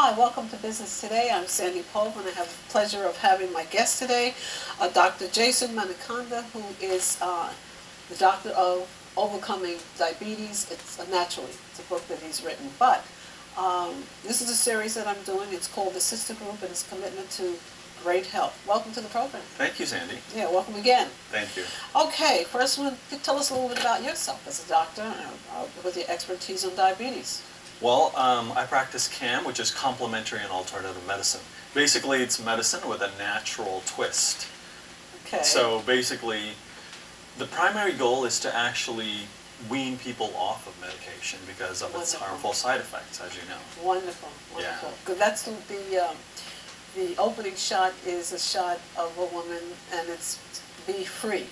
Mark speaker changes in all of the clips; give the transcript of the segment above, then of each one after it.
Speaker 1: Hi, welcome to Business Today. I'm Sandy Pope, and I have the pleasure of having my guest today, Dr. Jason Manaconda, who is the doctor of overcoming diabetes. It's naturally, it's a book that he's written. But this is a series that I'm doing. It's called The Sister Group, and it's commitment to great health. Welcome to the program.
Speaker 2: Thank you, Sandy.
Speaker 1: Yeah, welcome again.
Speaker 2: Thank you.
Speaker 1: Okay, first one, tell us a little bit about yourself as a doctor with your expertise on diabetes.
Speaker 2: Well, I practice CAM, which is complementary and alternative medicine. Basically, it's medicine with a natural twist.
Speaker 1: Okay.
Speaker 2: So basically, the primary goal is to actually wean people off of medication because of its harmful side effects, as you know.
Speaker 1: Wonderful, wonderful.
Speaker 2: Yeah.
Speaker 1: Good. That's the opening shot is a shot of a woman, and it's be free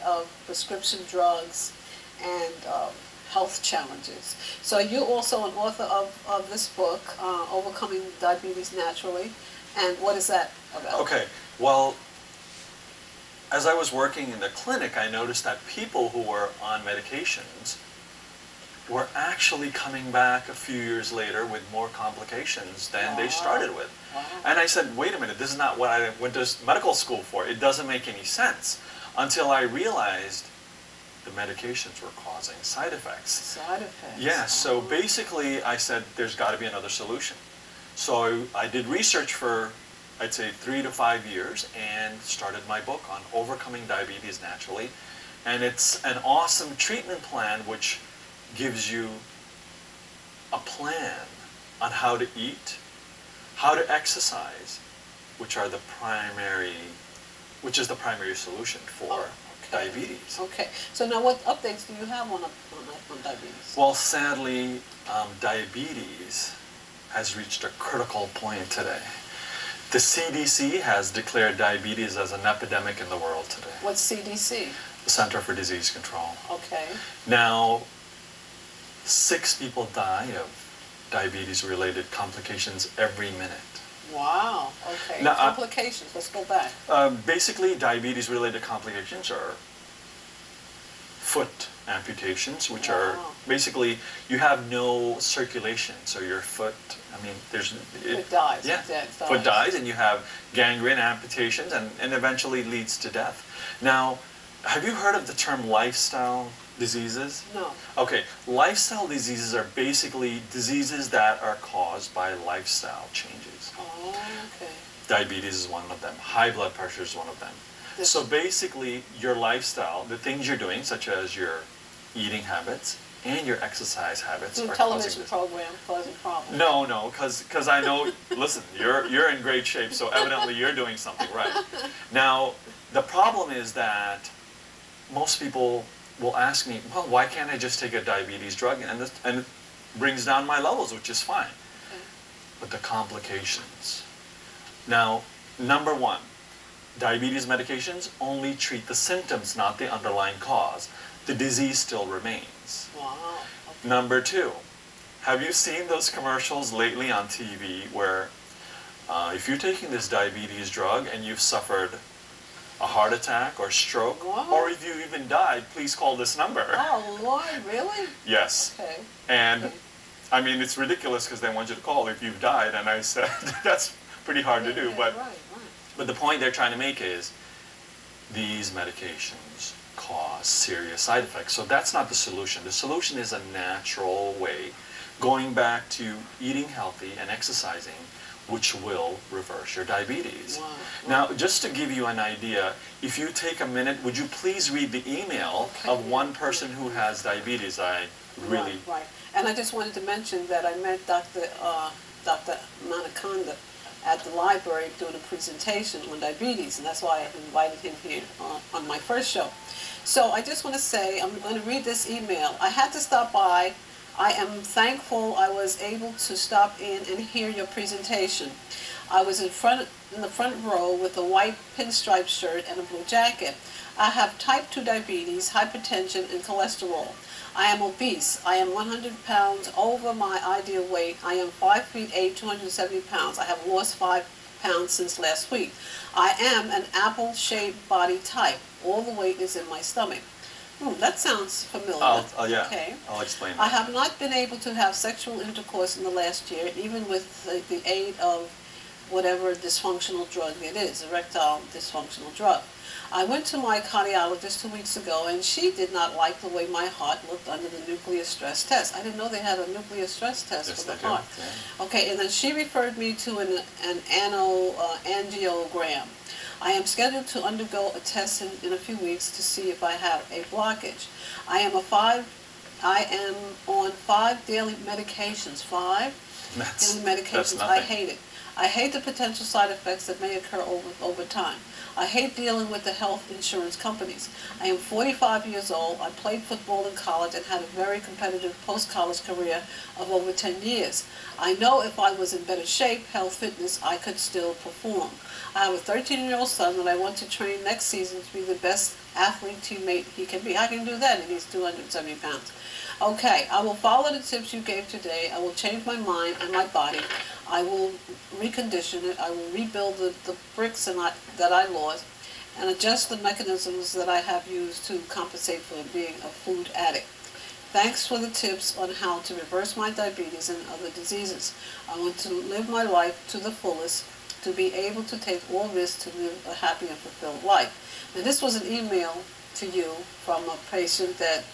Speaker 1: of prescription drugs and health challenges. So you're also an author of this book, Overcoming Diabetes Naturally, and what is that about?
Speaker 2: Okay, well, as I was working in the clinic, I noticed that people who were on medications were actually coming back a few years later with more complications than they started with.
Speaker 1: Wow.
Speaker 2: And I said, wait a minute, this is not what I went to medical school for. It doesn't make any sense, until I realized the medications were causing side effects.
Speaker 1: Side effects?
Speaker 2: Yeah, so basically I said there's got to be another solution. So I did research for, I'd say, 3 to 5 years and started my book on overcoming diabetes naturally. And it's an awesome treatment plan which gives you a plan on how to eat, how to exercise, which is the primary solution for diabetes.
Speaker 1: Okay. So now what updates do you have on diabetes?
Speaker 2: Well, sadly, diabetes has reached a critical point today. The CDC has declared diabetes as an epidemic in the world today.
Speaker 1: What's CDC?
Speaker 2: The Center for Disease Control.
Speaker 1: Okay.
Speaker 2: Now, 6 people die of diabetes-related complications every minute.
Speaker 1: Wow. Okay.
Speaker 2: Now,
Speaker 1: complications. Let's go back.
Speaker 2: Basically, diabetes-related complications are foot amputations, which are basically you have no circulation, so your foot. I mean,
Speaker 1: it dies.
Speaker 2: Yeah,
Speaker 1: It
Speaker 2: foot dies, and you have gangrene amputations, and eventually leads to death. Now, have you heard of the term lifestyle diseases?
Speaker 1: No.
Speaker 2: Okay, lifestyle diseases are basically diseases that are caused by lifestyle changes.
Speaker 1: Oh, okay.
Speaker 2: Diabetes is one of them. High blood pressure is one of them. So basically, your lifestyle, the things you're doing, such as your eating habits and your exercise habits, are
Speaker 1: television program causing problems.
Speaker 2: No, because I know. Listen, you're in great shape, so evidently you're doing something right. Now, the problem is that most people will ask me, well, why can't I just take a diabetes drug and it brings down my levels, which is fine. Okay. But the complications. Now, number one, diabetes medications only treat the symptoms, not the underlying cause. The disease still remains.
Speaker 1: Wow. Okay.
Speaker 2: Number two, have you seen those commercials lately on TV where if you're taking this diabetes drug and you've suffered a heart attack or stroke, or if you even died, please call this number.
Speaker 1: Oh, Lord, really?
Speaker 2: Yes.
Speaker 1: Okay.
Speaker 2: And, I mean, it's ridiculous because they want you to call if you've died, and I said, that's pretty hard to do. But, but the point they're trying to make is these medications cause serious side effects. So that's not the solution. The solution is a natural way, going back to eating healthy and exercising, which will reverse your diabetes.
Speaker 1: Wow.
Speaker 2: Now, just to give you an idea, if you take a minute, would you please read the email of one person who has diabetes? I really...
Speaker 1: Right. And I just wanted to mention that I met Dr. Manaconda at the library doing a presentation on diabetes, and that's why I invited him here on my first show. So I just want to say, I'm going to read this email. I had to stop by. I am thankful I was able to stop in and hear your presentation. I was in the front row with a white pinstripe shirt and a blue jacket. I have type 2 diabetes, hypertension, and cholesterol. I am obese. I am 100 pounds over my ideal weight. I am 5 feet 8, 270 pounds. I have lost 5 pounds since last week. I am an apple-shaped body type. All the weight is in my stomach. That sounds familiar.
Speaker 2: Yeah,
Speaker 1: Okay.
Speaker 2: I'll explain
Speaker 1: I
Speaker 2: that.
Speaker 1: have not been able to have sexual intercourse in the last year, even with the aid of whatever dysfunctional drug it is, erectile dysfunctional drug. I went to my cardiologist 2 weeks ago, and she did not like the way my heart looked under the nuclear stress test. I didn't know they had a nuclear stress test
Speaker 2: Yes,
Speaker 1: for the
Speaker 2: they do,
Speaker 1: heart.
Speaker 2: yeah.
Speaker 1: Okay, and then she referred me to an angiogram. I am scheduled to undergo a test in a few weeks to see if I have a blockage. I am on 5 daily medications. 5 daily medications.
Speaker 2: That's
Speaker 1: I
Speaker 2: nothing.
Speaker 1: hate it. I hate the potential side effects that may occur over time. I hate dealing with the health insurance companies. I am 45 years old. I played football in college and had a very competitive post-college career of over 10 years. I know if I was in better shape, health, fitness, I could still perform. I have a 13-year-old son that I want to train next season to be the best athlete teammate he can be. I can do that, and he's 270 pounds. Okay, I will follow the tips you gave today. I will change my mind and my body. I will recondition it. I will rebuild the bricks that I lost and adjust the mechanisms that I have used to compensate for being a food addict. Thanks for the tips on how to reverse my diabetes and other diseases. I want to live my life to the fullest, to be able to take all risks to live a happy and fulfilled life. Now, this was an email to you from a patient that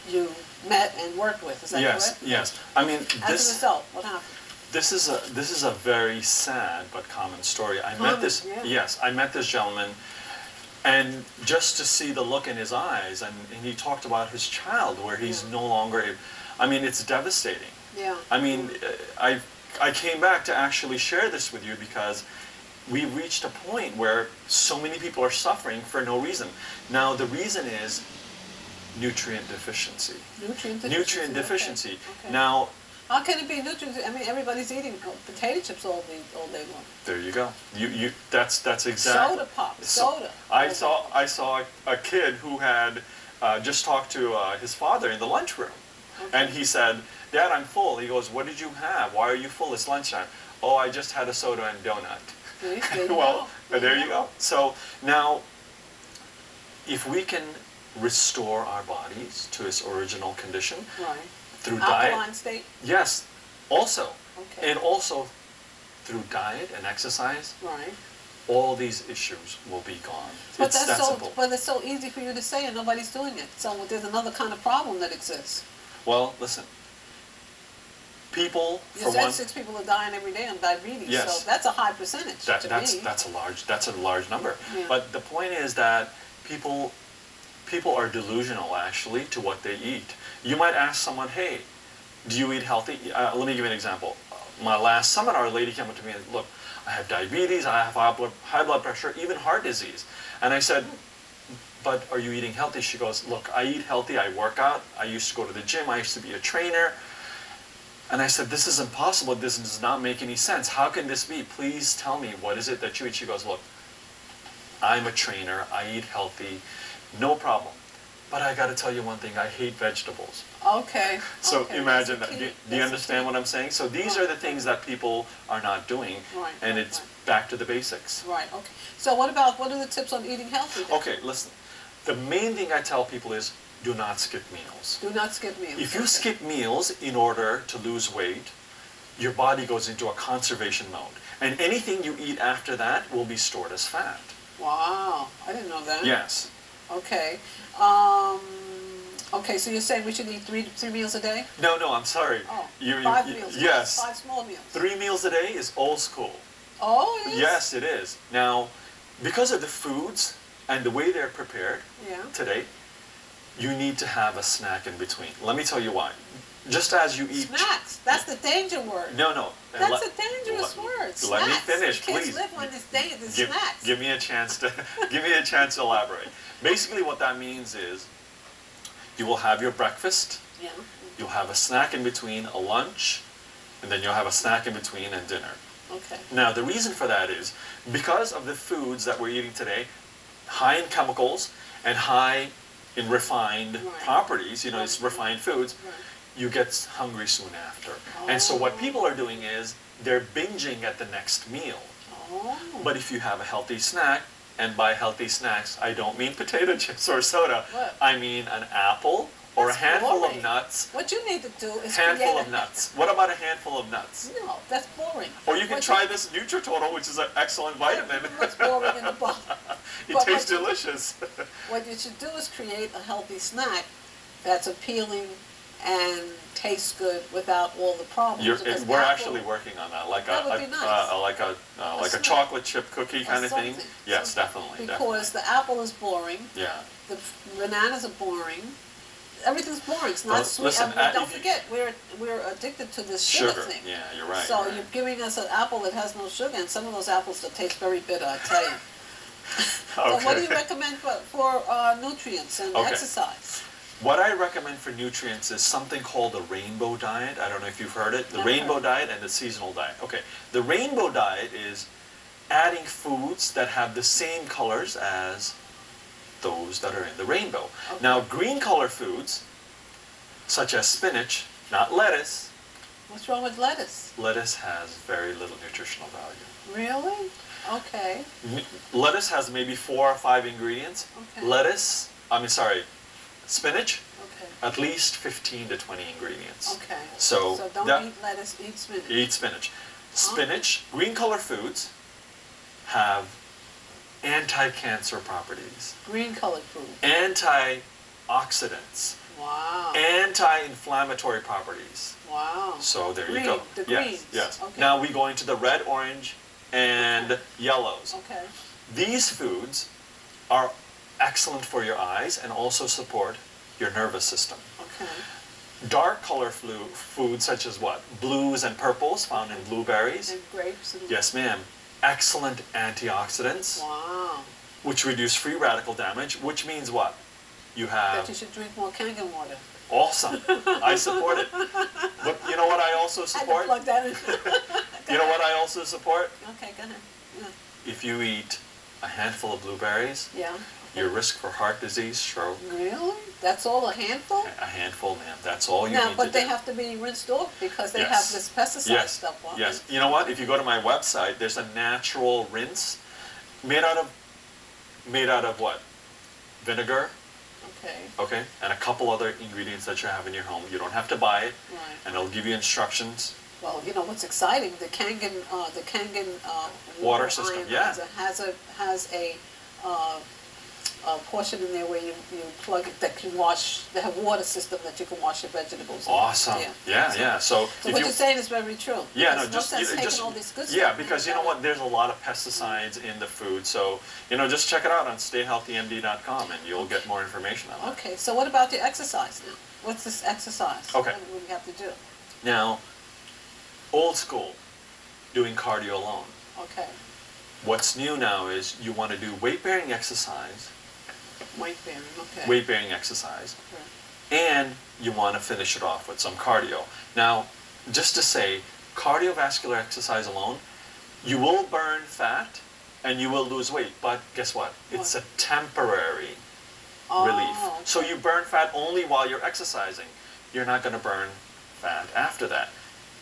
Speaker 1: you met and worked with. Is that correct?
Speaker 2: Yes. I mean,
Speaker 1: As a result, what happened?
Speaker 2: this is a very sad but common story. I met this gentleman, and just to see the look in his eyes, and he talked about his child where he's no longer. I mean, it's devastating.
Speaker 1: Yeah.
Speaker 2: I mean, I came back to actually share this with you because we reached a point where so many people are suffering for no reason. Now, the reason is nutrient deficiency. Nutrient deficiency.
Speaker 1: Okay.
Speaker 2: Now,
Speaker 1: how can it be nutrient? I mean, everybody's eating potato chips all day long.
Speaker 2: there you go. That's exactly.
Speaker 1: Soda pop. Soda.
Speaker 2: I saw a kid who had just talked to his father in the lunchroom, and he said, "Dad, I'm full." He goes, "What did you have? Why are you full? It's lunchtime." "Oh, I just had a soda and donut." Well, there you go. So now, if we can restore our bodies to its original condition through diet,
Speaker 1: alkaline state.
Speaker 2: yes, also,
Speaker 1: Okay.
Speaker 2: and also through diet and exercise,
Speaker 1: Right.
Speaker 2: all these issues will be gone.
Speaker 1: But
Speaker 2: It's that simple.
Speaker 1: But it's so easy for you to say, and nobody's doing it. So there's another kind of problem that exists.
Speaker 2: Well, listen. People,
Speaker 1: You
Speaker 2: for
Speaker 1: said
Speaker 2: one,
Speaker 1: 6 people are dying every day of diabetes.
Speaker 2: Yes.
Speaker 1: So that's a high percentage to me.
Speaker 2: that's a large number.
Speaker 1: Yeah.
Speaker 2: But the point is that people are delusional actually to what they eat. You might ask someone, "Hey, do you eat healthy?" Let me give you an example. My last seminar, a lady came up to me and, "Look, I have diabetes, I have high blood pressure, even heart disease." And I said, "But are you eating healthy?" She goes, "Look, I eat healthy, I work out, I used to go to the gym, I used to be a trainer." And I said, "This is impossible, this does not make any sense. How can this be? Please tell me, what is it that you eat?" She goes, "Look, I'm a trainer, I eat healthy, no problem. But I got to tell you one thing, I hate vegetables."
Speaker 1: Okay.
Speaker 2: So
Speaker 1: okay.
Speaker 2: imagine
Speaker 1: That's
Speaker 2: that.
Speaker 1: the key.
Speaker 2: Do you
Speaker 1: That's the
Speaker 2: understand
Speaker 1: key.
Speaker 2: what I'm saying? So these are the things that people are not doing, and it's back to the basics.
Speaker 1: Right, okay. So what are the tips on eating healthy then?
Speaker 2: Okay, listen. The main thing I tell people is do not skip meals.
Speaker 1: Do not skip meals.
Speaker 2: If you skip meals in order to lose weight, your body goes into a conservation mode. And anything you eat after that will be stored as fat.
Speaker 1: Wow, I didn't know that.
Speaker 2: Yes.
Speaker 1: Okay. Okay, so you're saying we should eat three meals a day?
Speaker 2: No, I'm sorry.
Speaker 1: Oh,
Speaker 2: You-
Speaker 1: 5 meals.
Speaker 2: Yes.
Speaker 1: 5 small meals.
Speaker 2: 3 meals a day is old school.
Speaker 1: Oh, it is?
Speaker 2: Yes, it is. Now, because of the foods and the way they're prepared
Speaker 1: Yeah.
Speaker 2: today, you need to have a snack in between. Let me tell you why. Just as you eat...
Speaker 1: Snacks. That's the danger word.
Speaker 2: No.
Speaker 1: That's a dangerous word.
Speaker 2: Let me
Speaker 1: Snacks.
Speaker 2: finish,
Speaker 1: Kids
Speaker 2: please.
Speaker 1: live on this day, the snacks.
Speaker 2: Give me a chance to elaborate. Basically, what that means is you will have your breakfast,
Speaker 1: Yeah.
Speaker 2: you'll have a snack in between, a lunch, and then you'll have a snack in between and dinner.
Speaker 1: Okay.
Speaker 2: Now, the reason for that is because of the foods that we're eating today, high in chemicals and high in refined properties, it's refined foods, you get hungry soon after. And so what people are doing is they're binging at the next meal.
Speaker 1: Oh.
Speaker 2: But if you have a healthy snack, and by healthy snacks, I don't mean potato chips or soda.
Speaker 1: What?
Speaker 2: I mean an apple or
Speaker 1: That's
Speaker 2: a handful
Speaker 1: boring.
Speaker 2: of nuts.
Speaker 1: What you need to do is
Speaker 2: Handful
Speaker 1: create
Speaker 2: of nuts. What about a handful of nuts?
Speaker 1: No, that's boring.
Speaker 2: Or you can
Speaker 1: What
Speaker 2: try this NutriTotal, which is an excellent vitamin.
Speaker 1: That's boring in the bowl.
Speaker 2: It
Speaker 1: But
Speaker 2: tastes
Speaker 1: what you-
Speaker 2: delicious.
Speaker 1: What you should do is create a healthy snack that's appealing and tastes good without all the problems. Because
Speaker 2: We're
Speaker 1: apple-
Speaker 2: actually working on that, like
Speaker 1: That would be nice.
Speaker 2: like a
Speaker 1: snack.
Speaker 2: chocolate chip cookie
Speaker 1: or
Speaker 2: kind of thing.
Speaker 1: something.
Speaker 2: Yes,
Speaker 1: So-
Speaker 2: definitely.
Speaker 1: Because the apple is boring,
Speaker 2: Yeah.
Speaker 1: the bananas are boring, everything's boring. It's not
Speaker 2: Well,
Speaker 1: sweet.
Speaker 2: listen,
Speaker 1: And don't
Speaker 2: if you-
Speaker 1: forget, we're addicted to this sugar thing.
Speaker 2: Yeah, you're right.
Speaker 1: So
Speaker 2: you're right.
Speaker 1: you're giving us an apple that has no sugar, and some of those apples that taste very bitter, I tell you. So what do you recommend for nutrients and
Speaker 2: Okay.
Speaker 1: exercise?
Speaker 2: What I recommend for nutrients is something called the rainbow diet. I don't know if you've heard it. The
Speaker 1: Never
Speaker 2: rainbow
Speaker 1: heard.
Speaker 2: diet and the seasonal diet. Okay, the rainbow diet is adding foods that have the same colors as those that are in the rainbow.
Speaker 1: Okay.
Speaker 2: Now, green color foods, such as spinach, not lettuce.
Speaker 1: What's wrong with lettuce?
Speaker 2: Lettuce has very little nutritional value.
Speaker 1: Really? Okay.
Speaker 2: Lettuce has maybe 4 or 5 ingredients.
Speaker 1: Okay.
Speaker 2: Spinach,
Speaker 1: Okay.
Speaker 2: at least 15 to 20 ingredients.
Speaker 1: Okay.
Speaker 2: So
Speaker 1: don't
Speaker 2: that-
Speaker 1: eat lettuce, eat spinach.
Speaker 2: Eat spinach. Spinach, green color foods have anti-cancer properties,
Speaker 1: Green colored food.
Speaker 2: antioxidants,
Speaker 1: Wow.
Speaker 2: anti-inflammatory properties.
Speaker 1: Wow.
Speaker 2: So there you
Speaker 1: Green,
Speaker 2: go.
Speaker 1: the
Speaker 2: Yes,
Speaker 1: greens.
Speaker 2: yes.
Speaker 1: Okay.
Speaker 2: Now we go into the red, orange, and yellows.
Speaker 1: Okay.
Speaker 2: These foods are excellent for your eyes and also support your nervous system.
Speaker 1: Okay.
Speaker 2: Dark color foods such as what? Blues and purples found in blueberries.
Speaker 1: And grapes and
Speaker 2: Yes, ma'am. Excellent antioxidants,
Speaker 1: wow.
Speaker 2: which reduce free radical damage, which means what? You
Speaker 1: That
Speaker 2: have
Speaker 1: you should drink more Kangen water.
Speaker 2: awesome. I support it. But you know what I also
Speaker 1: I had to
Speaker 2: support?
Speaker 1: plug that in.
Speaker 2: You know what I also support?
Speaker 1: Okay, go ahead.
Speaker 2: If you eat a handful of blueberries,
Speaker 1: Yeah.
Speaker 2: your risk for heart disease, stroke,
Speaker 1: Really? That's all, a handful?
Speaker 2: a handful, ma'am. That's all you
Speaker 1: Now,
Speaker 2: need
Speaker 1: but
Speaker 2: to
Speaker 1: they
Speaker 2: do.
Speaker 1: have to be rinsed off because they
Speaker 2: Yes.
Speaker 1: have this pesticide
Speaker 2: Yes.
Speaker 1: stuff on
Speaker 2: Yes.
Speaker 1: it.
Speaker 2: You know what? If you go to my website, there's a natural rinse made out of what? Vinegar,
Speaker 1: Okay,
Speaker 2: okay, and a couple other ingredients that you have in your home. You don't have to buy it,
Speaker 1: right.
Speaker 2: and it'll give you instructions.
Speaker 1: Well, you know what's exciting? The Kangen
Speaker 2: Water system,
Speaker 1: ion
Speaker 2: yeah.
Speaker 1: has a portion in there where you plug it that can wash. They have water system that you can wash your vegetables in.
Speaker 2: Awesome. Yeah, yeah. So
Speaker 1: So
Speaker 2: if
Speaker 1: what
Speaker 2: you
Speaker 1: you're saying is very true.
Speaker 2: Yeah, no,
Speaker 1: There's
Speaker 2: just
Speaker 1: sense taking
Speaker 2: just
Speaker 1: all this good
Speaker 2: yeah,
Speaker 1: stuff
Speaker 2: because
Speaker 1: and
Speaker 2: you know what? There's a lot of pesticides in the food, so just check it out on stayhealthymd.com, and you'll get more information on that.
Speaker 1: Okay, so what about the exercise now? What's this exercise?
Speaker 2: Okay.
Speaker 1: What do we have to do?
Speaker 2: Now, old school, doing cardio alone.
Speaker 1: Okay,
Speaker 2: What's new now is you want to do weight-bearing exercise,
Speaker 1: weight bearing. Okay.
Speaker 2: weight-bearing exercise,
Speaker 1: Okay.
Speaker 2: and you want to finish it off with some cardio. Now, just to say, cardiovascular exercise alone, you will burn fat and you will lose weight, but guess what? It's a temporary relief.
Speaker 1: Oh,
Speaker 2: So
Speaker 1: okay.
Speaker 2: you burn fat only while you're exercising. You're not going to burn fat after that.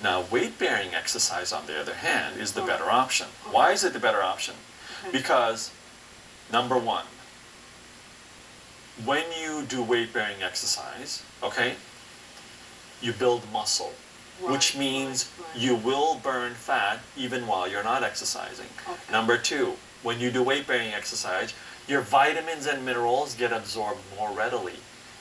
Speaker 2: Now, weight-bearing exercise, on the other hand, is the better option. Why is it the better option?
Speaker 1: Okay.
Speaker 2: Because, number one, when you do weight-bearing exercise, okay, you build muscle, which
Speaker 1: Right,
Speaker 2: means
Speaker 1: right.
Speaker 2: you will burn fat even while you're not exercising.
Speaker 1: Okay.
Speaker 2: Number two, when you do weight-bearing exercise, your vitamins and minerals get absorbed more readily.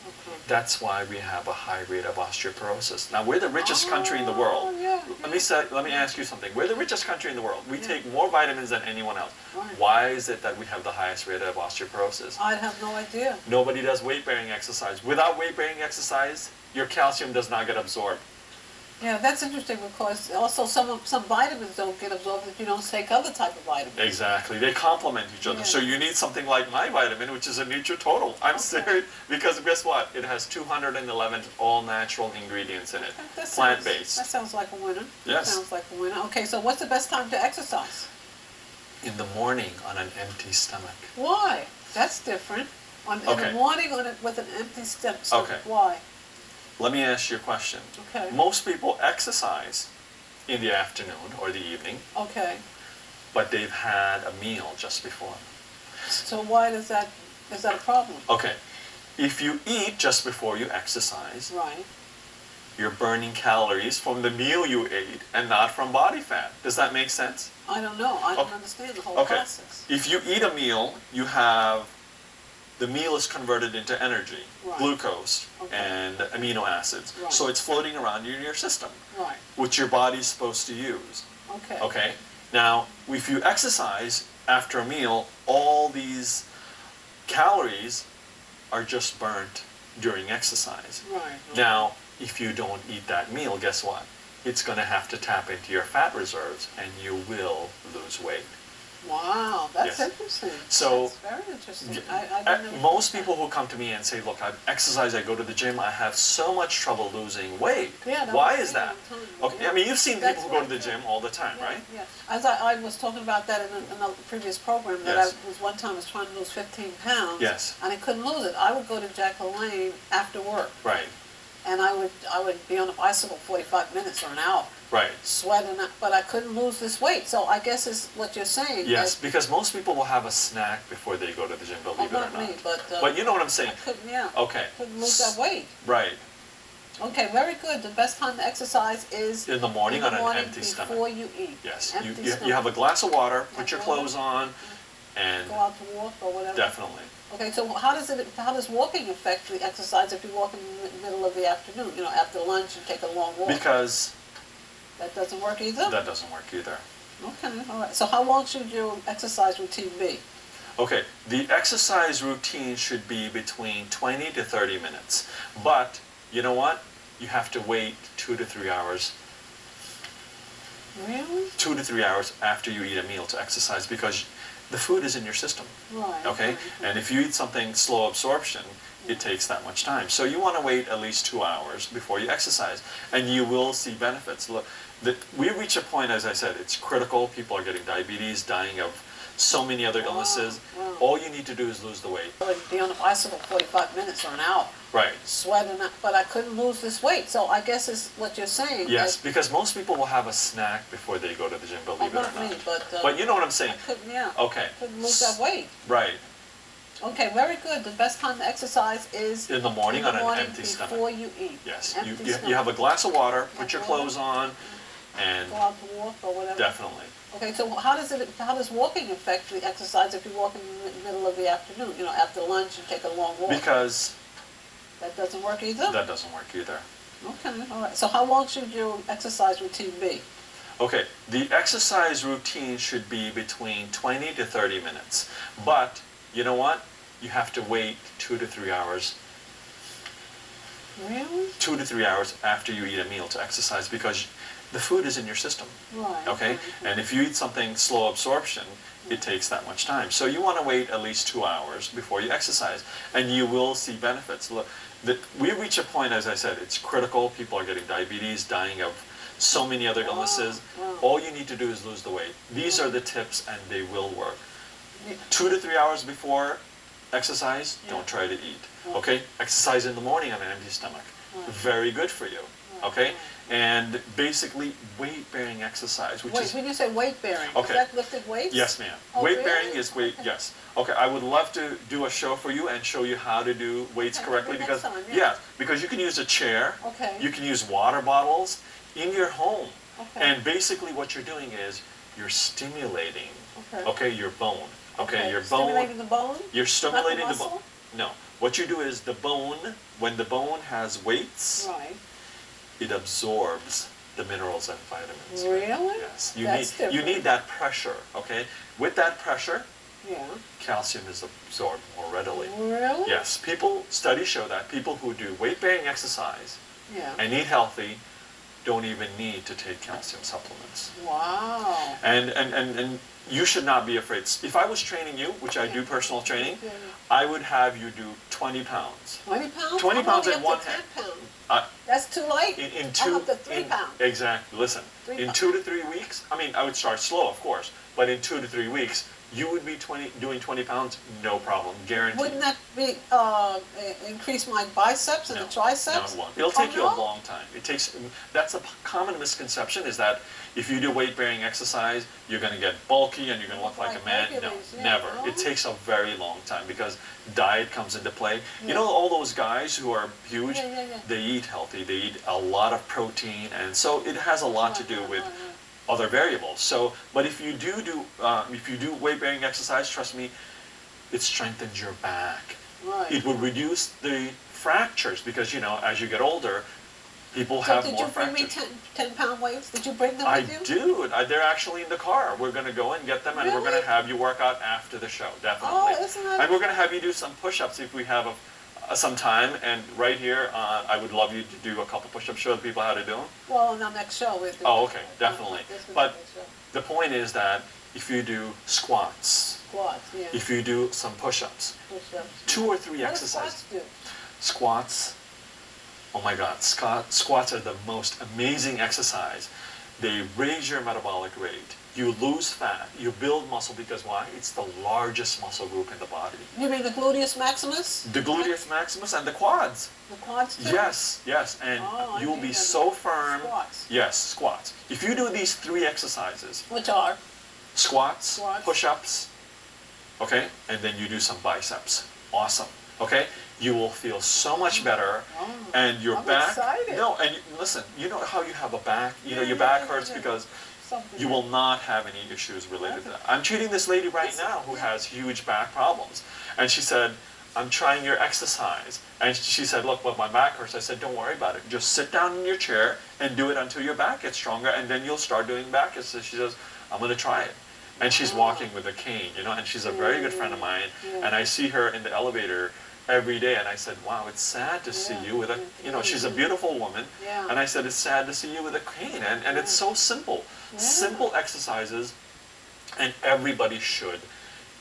Speaker 1: Okay.
Speaker 2: That's why we have a high rate of osteoporosis. Now, we're the richest country in the world.
Speaker 1: Oh, yeah,
Speaker 2: Let me ask you something. We're the richest country in the world. We take more vitamins than anyone else.
Speaker 1: Right.
Speaker 2: Why is it that we have the highest rate of osteoporosis?
Speaker 1: I have no idea.
Speaker 2: Nobody does weight-bearing exercise. Without weight-bearing exercise, your calcium does not get absorbed.
Speaker 1: Yeah, that's interesting because also some vitamins don't get absorbed if you don't take other type of vitamins.
Speaker 2: Exactly. They complement each other.
Speaker 1: Yeah.
Speaker 2: So you need something like my vitamin, which is a NutriTotal. I'm serious. Because guess what? It has 211 all-natural ingredients in it.
Speaker 1: That sounds-
Speaker 2: Plant-based.
Speaker 1: That sounds like a winner.
Speaker 2: Yes.
Speaker 1: That sounds like a winner. Okay, so what's the best time to exercise?
Speaker 2: In the morning on an empty stomach.
Speaker 1: Why? That's different. In the
Speaker 2: Okay.
Speaker 1: morning with an empty stomach.
Speaker 2: Okay.
Speaker 1: Why?
Speaker 2: Let me ask you a question.
Speaker 1: Okay.
Speaker 2: Most people exercise in the afternoon or the evening,
Speaker 1: Okay.
Speaker 2: but they've had a meal just before.
Speaker 1: So why is that a problem?
Speaker 2: Okay, if you eat just before you exercise,
Speaker 1: Right.
Speaker 2: you're burning calories from the meal you ate and not from body fat. Does that make sense?
Speaker 1: I don't know. I don't understand the whole
Speaker 2: Okay.
Speaker 1: process.
Speaker 2: If you eat a meal, the meal is converted into energy,
Speaker 1: Right.
Speaker 2: glucose,
Speaker 1: Okay.
Speaker 2: and amino acids.
Speaker 1: Right.
Speaker 2: So it's floating around in your system,
Speaker 1: Right.
Speaker 2: which your body's supposed to use.
Speaker 1: Okay.
Speaker 2: Okay? Now, if you exercise after a meal, all these calories are just burnt during exercise.
Speaker 1: Right.
Speaker 2: Now, if you don't eat that meal, guess what? It's going to have to tap into your fat reserves and you will lose weight.
Speaker 1: Wow, that's
Speaker 2: Yes.
Speaker 1: interesting.
Speaker 2: So,
Speaker 1: that's very interesting. I didn't know
Speaker 2: most people who come to me and say, look, I've exercised, I go to the gym, I have so much trouble losing weight.
Speaker 1: Yeah, that
Speaker 2: Why
Speaker 1: was
Speaker 2: is
Speaker 1: me,
Speaker 2: that?
Speaker 1: I'm telling you,
Speaker 2: Okay,
Speaker 1: yeah.
Speaker 2: I mean, you've seen
Speaker 1: That's
Speaker 2: people who go to the
Speaker 1: what I
Speaker 2: gym all the time,
Speaker 1: Yeah,
Speaker 2: right?
Speaker 1: yeah. As I was talking about that in a previous program, that
Speaker 2: Yes.
Speaker 1: I was one time was trying to lose 15 pounds.
Speaker 2: Yes.
Speaker 1: And I couldn't lose it. I would go to Jack LaLanne after work,
Speaker 2: Right,
Speaker 1: and I would be on a bicycle 45 minutes or an hour,
Speaker 2: right.
Speaker 1: sweating, but I couldn't lose this weight. So I guess it's what you're saying.
Speaker 2: Yes,
Speaker 1: that-
Speaker 2: because most people will have a snack before they go to the gym,
Speaker 1: well,
Speaker 2: believe it or
Speaker 1: not
Speaker 2: not.
Speaker 1: me, but
Speaker 2: But you know what I'm
Speaker 1: I
Speaker 2: saying?
Speaker 1: couldn't. Yeah.
Speaker 2: Okay.
Speaker 1: Couldn't lose that weight.
Speaker 2: Right.
Speaker 1: Okay, very good. The best time to exercise is
Speaker 2: In the morning on an empty
Speaker 1: before
Speaker 2: stomach.
Speaker 1: you eat.
Speaker 2: Yes.
Speaker 1: Empty
Speaker 2: You
Speaker 1: stomach.
Speaker 2: have a glass of water, put
Speaker 1: Have
Speaker 2: your
Speaker 1: water.
Speaker 2: clothes on, and
Speaker 1: Go out to walk or whatever.
Speaker 2: definitely.
Speaker 1: Okay, so how does walking affect the exercise if you walk in the middle of the afternoon? You know, after lunch you take a long walk.
Speaker 2: Because
Speaker 1: That doesn't work either?
Speaker 2: that doesn't work either.
Speaker 1: Okay, all right. So how long should your exercise routine be?
Speaker 2: Okay, the exercise routine should be between 20 to 30 minutes. But, you know what? You have to wait 2 to 3 hours,
Speaker 1: Really?
Speaker 2: 2 to 3 hours after you eat a meal to exercise because the food is in your system.
Speaker 1: Right.
Speaker 2: Okay? And if you eat something slow absorption, it takes that much time. So you want to wait at least 2 hours before you exercise, and you will see benefits. Look, we reach a point, as I said, it's critical. People are getting diabetes, dying of so many other illnesses.
Speaker 1: Wow.
Speaker 2: All you need to do is lose the weight.
Speaker 1: I would be on a bicycle 45 minutes or an hour,
Speaker 2: Right.
Speaker 1: sweating, but I couldn't lose this weight. So I guess it's what you're saying.
Speaker 2: Yes, because most people will have a snack before they go to the gym,
Speaker 1: Oh,
Speaker 2: believe it or
Speaker 1: not me,
Speaker 2: not.
Speaker 1: but
Speaker 2: you know what I'm
Speaker 1: I
Speaker 2: saying.
Speaker 1: couldn't, yeah.
Speaker 2: Okay.
Speaker 1: Couldn't lose that weight.
Speaker 2: Right.
Speaker 1: Okay, very good. The best time to exercise is
Speaker 2: In the morning on an empty
Speaker 1: before
Speaker 2: stomach.
Speaker 1: you eat.
Speaker 2: Yes.
Speaker 1: Empty
Speaker 2: You have a glass of water,
Speaker 1: Have
Speaker 2: put your
Speaker 1: water.
Speaker 2: clothes on, and
Speaker 1: Go out to walk or whatever.
Speaker 2: definitely.
Speaker 1: Okay, so how does walking affect the exercise if you walk in the middle of the afternoon? You know, after lunch you take a long walk.
Speaker 2: Because
Speaker 1: That doesn't work either?
Speaker 2: that doesn't work either.
Speaker 1: Okay, all right. So how long should your exercise routine be?
Speaker 2: Okay, the exercise routine should be between 20 to 30 minutes. But, you know what? You have to wait 2 to 3 hours,
Speaker 1: Really?
Speaker 2: 2 to 3 hours after you eat a meal to exercise because the food is in your system.
Speaker 1: Right.
Speaker 2: Okay? And if you eat something slow absorption, it takes that much time. So you want to wait at least 2 hours before you exercise, and you will see benefits. Look, we reach a point, as I said, it's critical. People are getting diabetes, dying of so many other illnesses.
Speaker 1: Wow.
Speaker 2: All you need to do is lose the weight. These are the tips, and they will work.
Speaker 1: Yeah.
Speaker 2: 2 to 3 hours before exercise,
Speaker 1: Yeah.
Speaker 2: don't try to eat.
Speaker 1: Yeah.
Speaker 2: Okay? Exercise in the morning on an empty stomach.
Speaker 1: Right.
Speaker 2: Very good for you.
Speaker 1: Right.
Speaker 2: Okay?
Speaker 1: Right.
Speaker 2: And basically, weight-bearing exercise, which
Speaker 1: Wait,
Speaker 2: is...
Speaker 1: when you say weight bearing,
Speaker 2: Okay.
Speaker 1: is that lifted weights?
Speaker 2: Yes, ma'am.
Speaker 1: Oh,
Speaker 2: Weight bearing
Speaker 1: really?
Speaker 2: is weight,
Speaker 1: Okay.
Speaker 2: yes. Okay, I would love to do a show for you and show you how to do weights
Speaker 1: Okay,
Speaker 2: correctly
Speaker 1: maybe
Speaker 2: because,
Speaker 1: next time, yeah.
Speaker 2: because you can use a chair,
Speaker 1: Okay.
Speaker 2: you can use water bottles in your home.
Speaker 1: Okay.
Speaker 2: And basically what you're doing is you're stimulating,
Speaker 1: Okay.
Speaker 2: your bone. Okay, your bone,
Speaker 1: Stimulating the bone?
Speaker 2: you're stimulating the
Speaker 1: muscle?
Speaker 2: bone. No, what you do is the bone, when the bone has weights,
Speaker 1: Right.
Speaker 2: it absorbs the minerals and vitamins.
Speaker 1: Really?
Speaker 2: Yes,
Speaker 1: That's
Speaker 2: you
Speaker 1: different.
Speaker 2: need that pressure, okay? With that pressure,
Speaker 1: Yeah.
Speaker 2: calcium is absorbed more readily.
Speaker 1: Really?
Speaker 2: Yes, studies show that people who do weight-bearing exercise
Speaker 1: Yeah.
Speaker 2: and eat healthy don't even need to take calcium supplements.
Speaker 1: Wow.
Speaker 2: And you should not be afraid. If I was training you, which I do personal training, I would have you do 20 pounds.
Speaker 1: 20 pounds?
Speaker 2: 20
Speaker 1: I'm
Speaker 2: pounds
Speaker 1: only
Speaker 2: in
Speaker 1: up
Speaker 2: one
Speaker 1: to 10
Speaker 2: hand.
Speaker 1: pounds. That's too light.
Speaker 2: In
Speaker 1: I'm up to 3 pounds.
Speaker 2: Exactly. Listen,
Speaker 1: 3
Speaker 2: in
Speaker 1: pounds.
Speaker 2: 2 to 3 weeks, I mean, I would start slow, of course, but in 2 to 3 weeks, you would be doing 20 pounds, no problem, guaranteed.
Speaker 1: Wouldn't that be increase my biceps and
Speaker 2: No,
Speaker 1: the triceps?
Speaker 2: no, it won't. It'll take you a
Speaker 1: no?
Speaker 2: long time. It takes. That's a common misconception, is that if you do weight-bearing exercise, you're going to get bulky and you're going to look like a man. No,
Speaker 1: Hercules, yeah,
Speaker 2: never.
Speaker 1: no?
Speaker 2: It takes a very long time because diet comes into play.
Speaker 1: Yeah.
Speaker 2: You know, all those guys who are huge,
Speaker 1: Yeah.
Speaker 2: they eat healthy. They eat a lot of protein, and so it has a lot to do with other variables. So, but if you do weight-bearing exercise, trust me, it strengthens your back.
Speaker 1: Right.
Speaker 2: It will reduce the fractures because, you know, as you get older, people have more fractures.
Speaker 1: So did you bring me 10-pound weights? Did you bring them
Speaker 2: I
Speaker 1: with you?
Speaker 2: do. They're actually in the car. We're going to go and get them, and we're going
Speaker 1: Really?
Speaker 2: to have you work out after the show, definitely.
Speaker 1: Oh, isn't that
Speaker 2: And we're going to have you do some push-ups if we have some time. And right here, I would love you to do a couple push-ups, show the people how to do them.
Speaker 1: Well, on our next show with
Speaker 2: Oh, okay, definitely. But
Speaker 1: show.
Speaker 2: the point is that if you do squats,
Speaker 1: Yeah.
Speaker 2: if you do some push-ups,
Speaker 1: Push-ups.
Speaker 2: 2 or 3
Speaker 1: What
Speaker 2: exercises.
Speaker 1: do
Speaker 2: Squats, oh my God, squats are the most amazing exercise. They raise your metabolic rate. You lose fat. You build muscle because why? It's the largest muscle group in the body.
Speaker 1: You mean the gluteus maximus?
Speaker 2: The gluteus maximus and the quads.
Speaker 1: The quads too?
Speaker 2: Yes, and
Speaker 1: Oh, I
Speaker 2: you'll
Speaker 1: didn't
Speaker 2: be
Speaker 1: know
Speaker 2: so
Speaker 1: that.
Speaker 2: firm.
Speaker 1: Squats.
Speaker 2: Yes, squats. If you do these 3 exercises,
Speaker 1: Which are?
Speaker 2: squats,
Speaker 1: Squats.
Speaker 2: push-ups, okay, and then you do some biceps. Awesome. Okay, you will feel so much better, and your
Speaker 1: I'm
Speaker 2: back.
Speaker 1: excited.
Speaker 2: No, and listen, you know how you have a back. You know
Speaker 1: Yeah,
Speaker 2: your
Speaker 1: yeah,
Speaker 2: back
Speaker 1: yeah,
Speaker 2: hurts
Speaker 1: yeah.
Speaker 2: because
Speaker 1: Something.
Speaker 2: you will not have any issues related to that. I'm treating this lady right now who has huge back problems, and she said, "I'm trying your exercise," and she said, "Look, but my back hurts." I said, "Don't worry about it. Just sit down in your chair and do it until your back gets stronger, and then you'll start doing back." So she says, "I'm going to try it." And she's walking with a cane, you know, and she's a very good friend of mine, and I see her in the elevator every day, and I said, "Wow, it's sad to see you with a," you know, she's a beautiful woman,
Speaker 1: Yeah.
Speaker 2: and I said, "It's sad to see you with a cane," and it's so simple. Simple exercises, and everybody should,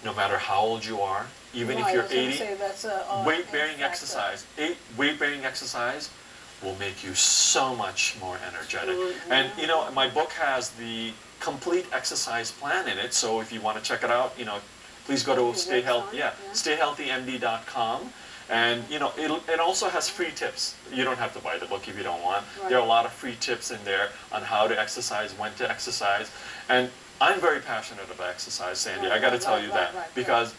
Speaker 2: no matter how old you are, even if you're 80, weight-bearing exercise. Weight-bearing exercise will make you so much more energetic. And you know, my book has the complete exercise plan in it, so if you want to check it out, you know, please go to stayhealthymd.com. And you know, it also has free tips. You don't have to buy the book if you don't want. There are a lot of free tips in there on how to exercise, when to exercise. And I'm very passionate about exercise, Sandy. I got to tell you that, because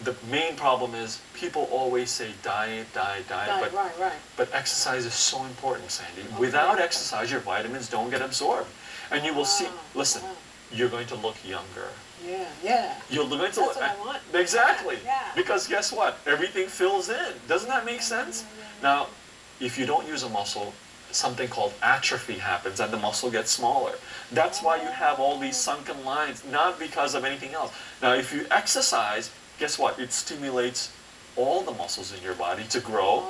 Speaker 2: the main problem is people always say diet, but exercise is so important, Sandy. Without exercise, your vitamins don't get absorbed. And you will see, listen, you're going to look younger.
Speaker 1: Yeah.
Speaker 2: You're going to
Speaker 1: That's
Speaker 2: look,
Speaker 1: what I want.
Speaker 2: exactly.
Speaker 1: Yeah.
Speaker 2: Because guess what? Everything fills in. Doesn't that make sense? Now, if you don't use a muscle, something called atrophy happens and the muscle gets smaller. That's why you have all these sunken lines, not because of anything else. Now, if you exercise, guess what? It stimulates all the muscles in your body to grow,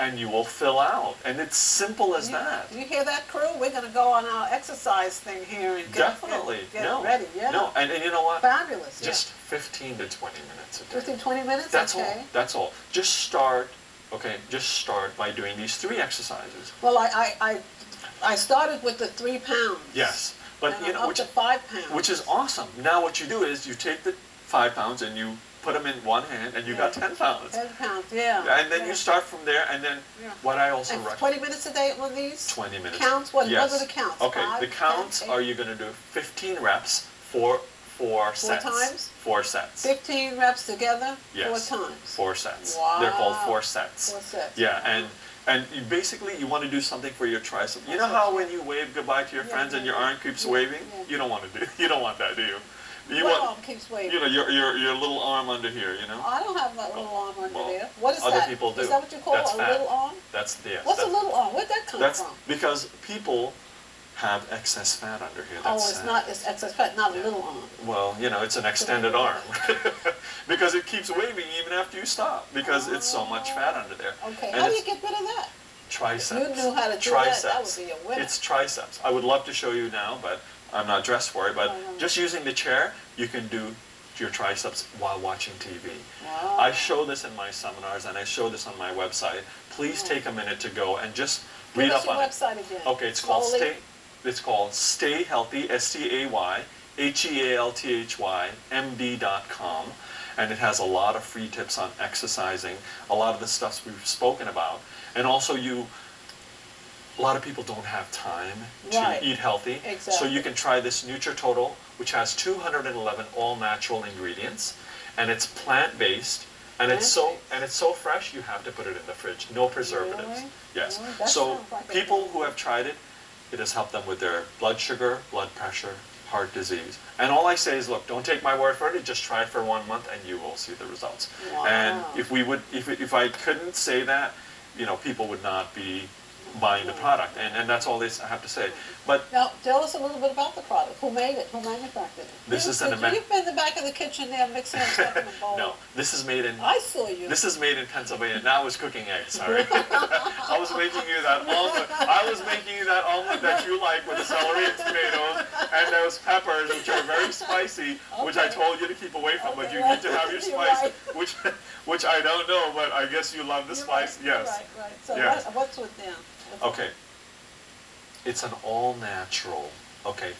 Speaker 2: and you will fill out. And it's simple as that.
Speaker 1: You hear that, crew? We're going to go on our exercise thing here and get ready. Yeah.
Speaker 2: No, and you know what?
Speaker 1: Fabulous.
Speaker 2: Just 15 to 20 minutes a day.
Speaker 1: 15, 20 minutes?
Speaker 2: That's
Speaker 1: okay.
Speaker 2: all. That's all. Just start. Okay. Just start by doing these 3 exercises.
Speaker 1: Well, I started with the 3 pounds.
Speaker 2: Yes, but
Speaker 1: and
Speaker 2: you
Speaker 1: I'm
Speaker 2: know,
Speaker 1: up to 5 pounds.
Speaker 2: which is awesome. Now what you do is you take the 5 pounds and you put them in one hand, and you got 10 pounds.
Speaker 1: 10 pounds, yeah.
Speaker 2: And then you start from there, and then what I also
Speaker 1: And
Speaker 2: recommend.
Speaker 1: 20 minutes a day on these?
Speaker 2: 20 minutes.
Speaker 1: Counts? What
Speaker 2: Yes.
Speaker 1: are the counts?
Speaker 2: Okay,
Speaker 1: 5,
Speaker 2: the counts
Speaker 1: 10,
Speaker 2: are you going to do 15 reps for 4 sets.
Speaker 1: times?
Speaker 2: 4 sets.
Speaker 1: 15 reps together?
Speaker 2: Yes.
Speaker 1: 4 times?
Speaker 2: 4 sets.
Speaker 1: Wow.
Speaker 2: They're called 4 sets.
Speaker 1: 4 sets.
Speaker 2: Yeah, and you basically you want to do something for your tricep. You know how when you wave goodbye to your friends and your arm keeps waving?
Speaker 1: Yeah.
Speaker 2: You don't want to do. You don't want that, do you? You
Speaker 1: What
Speaker 2: want,
Speaker 1: arm keeps waving?
Speaker 2: you know, your little arm under here. You know.
Speaker 1: I don't have that little arm under
Speaker 2: Well,
Speaker 1: there. What is
Speaker 2: other
Speaker 1: that?
Speaker 2: people do.
Speaker 1: Is that what you call
Speaker 2: That's
Speaker 1: a
Speaker 2: fat.
Speaker 1: little arm?
Speaker 2: That's
Speaker 1: What's a little arm? Where'd that come
Speaker 2: That's
Speaker 1: from?
Speaker 2: because people have excess fat under here.
Speaker 1: Oh,
Speaker 2: That's
Speaker 1: it's
Speaker 2: sad.
Speaker 1: not, it's excess fat, not a little arm.
Speaker 2: Well, you know, it's an extended arm because it keeps waving even after you stop because it's so much fat under there.
Speaker 1: Okay,
Speaker 2: And
Speaker 1: how do
Speaker 2: it's
Speaker 1: you get rid of that?
Speaker 2: triceps?
Speaker 1: If you knew how to do
Speaker 2: triceps.
Speaker 1: that would be a winner.
Speaker 2: It's triceps. I would love to show you now, but I'm not dressed for it. But just using the chair, you can do your triceps while watching TV.
Speaker 1: Wow.
Speaker 2: I show this in my seminars and I show this on my website. Please take a minute to go and just read
Speaker 1: Give us
Speaker 2: up
Speaker 1: your
Speaker 2: on it.
Speaker 1: website again.
Speaker 2: Okay, it's called
Speaker 1: Slowly.
Speaker 2: Stay Healthy, STAY HEALTHYMD.com, and it has a lot of free tips on exercising, a lot of the stuff we've spoken about, and also a lot of people don't have time to eat healthy, so you can try this NutriTotal, which has 211 all-natural ingredients, and it's plant-based, and it's so fresh you have to put it in the fridge. No preservatives.
Speaker 1: Really?
Speaker 2: Yes.
Speaker 1: Really?
Speaker 2: So people who have tried it, it has helped them with their blood sugar, blood pressure, heart disease. And all I say is, look, don't take my word for it. Just try it for 1 month, and you will see the results.
Speaker 1: Wow.
Speaker 2: And if I couldn't say that, people would not be buying the product, and that's all I have to say. But
Speaker 1: now, tell us a little bit about the product. Who made it? Who manufactured it? You've been in the back of the kitchen there mixing and stuff in a bowl.
Speaker 2: No, this is made in.
Speaker 1: I saw you.
Speaker 2: This is made in Pennsylvania. Now I was cooking eggs. Sorry, I was making you that omelet. I was making you that omelet that you like with the celery and tomatoes and those peppers, which are very spicy, which I told you to keep away from. But you need to have your spice, which I don't know, but I guess you love the spice. Yes.
Speaker 1: Right. So
Speaker 2: yes.
Speaker 1: what's with them?
Speaker 2: Okay. It's an all-natural,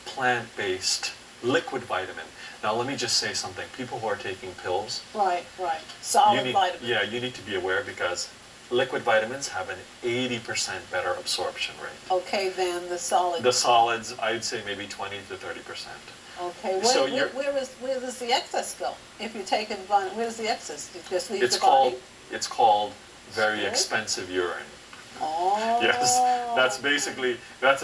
Speaker 2: plant-based liquid vitamin. Now let me just say something. People who are taking pills,
Speaker 1: right, solid vitamin.
Speaker 2: Yeah, you need to be aware because liquid vitamins have an 80% better absorption rate.
Speaker 1: Okay, than the solids.
Speaker 2: The solids, I'd say maybe 20 to 30%.
Speaker 1: Okay, where does the excess go? If you take it, where does the excess? It just leaves the body?
Speaker 2: It's called very expensive urine.
Speaker 1: Oh.
Speaker 2: Yes, that's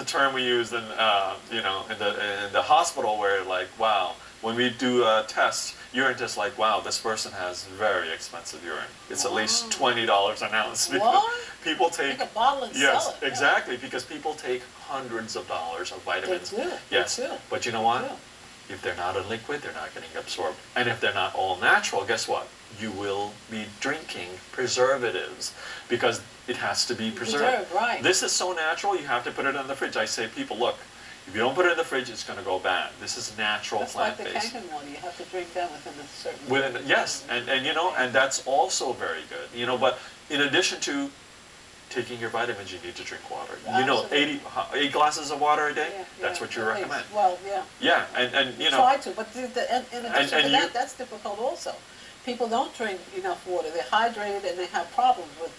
Speaker 2: a term we use in in the hospital where wow, when we do tests, urine tests, wow, this person has very expensive urine. It's at least $20 an ounce because people take
Speaker 1: a bottle and sell it.
Speaker 2: Exactly, because people take hundreds of dollars of vitamins.
Speaker 1: They do.
Speaker 2: Yes,
Speaker 1: they do.
Speaker 2: But you know what? If they're not in liquid, they're not getting absorbed. And if they're not all natural, guess what? You will be drinking preservatives because it has to be preserved.
Speaker 1: Right.
Speaker 2: This is so natural, you have to put it in the fridge. I say, people, look, if you don't put it in the fridge, it's going to go bad. This is natural, plant-based.
Speaker 1: That's like the Kangen water. You have to drink that within a certain...
Speaker 2: Yes, and that's also very good. But in addition to taking your vitamins, you need to drink water.
Speaker 1: Absolutely.
Speaker 2: 8 glasses of water a day, that's what you recommend.
Speaker 1: Well,
Speaker 2: yeah, and
Speaker 1: try to, but in addition to that, that's difficult also. People don't drink enough water. They're hydrated and they have problems with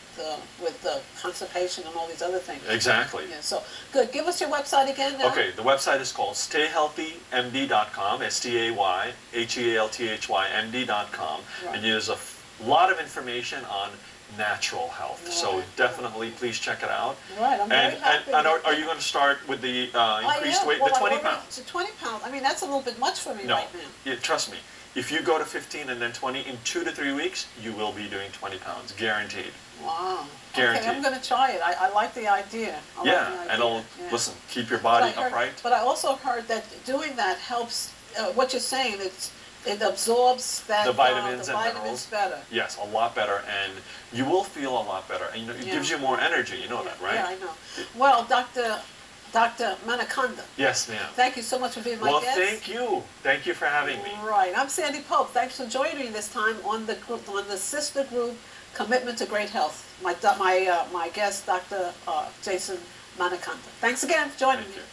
Speaker 1: constipation and all these other things.
Speaker 2: Exactly.
Speaker 1: Yeah, so, good. Give us your website again now.
Speaker 2: Okay, the website is called stayhealthymd.com, STAYHEALTHYMD.com, and there's a lot of information on natural health. So definitely, please check it out.
Speaker 1: Right, I'm very happy.
Speaker 2: And are you going to start with the increased weight, the 20 pounds?
Speaker 1: To 20 pounds. I mean, that's a little bit much for me right now.
Speaker 2: Trust me. If you go to 15 and then 20, in 2 to 3 weeks, you will be doing 20 pounds, guaranteed.
Speaker 1: Wow.
Speaker 2: Guaranteed.
Speaker 1: Okay, I'm going to try it. I like the idea.
Speaker 2: Listen, keep your body upright.
Speaker 1: But I also heard that doing that helps, what you're saying, it absorbs
Speaker 2: the vitamins
Speaker 1: and
Speaker 2: minerals
Speaker 1: better.
Speaker 2: Yes, a lot better, and you will feel a lot better. And it gives you more energy, you know that, right?
Speaker 1: Yeah, I know. Well, Dr. Manakanda.
Speaker 2: Yes, ma'am.
Speaker 1: Thank you so much for being my guest.
Speaker 2: Well, thank you. Thank you for having me.
Speaker 1: Right. I'm Sandy Pope. Thanks for joining me this time on the sister group, Commitment to Great Health. My guest, Dr. Jason Manakanda. Thanks again for joining me.
Speaker 2: Thank you.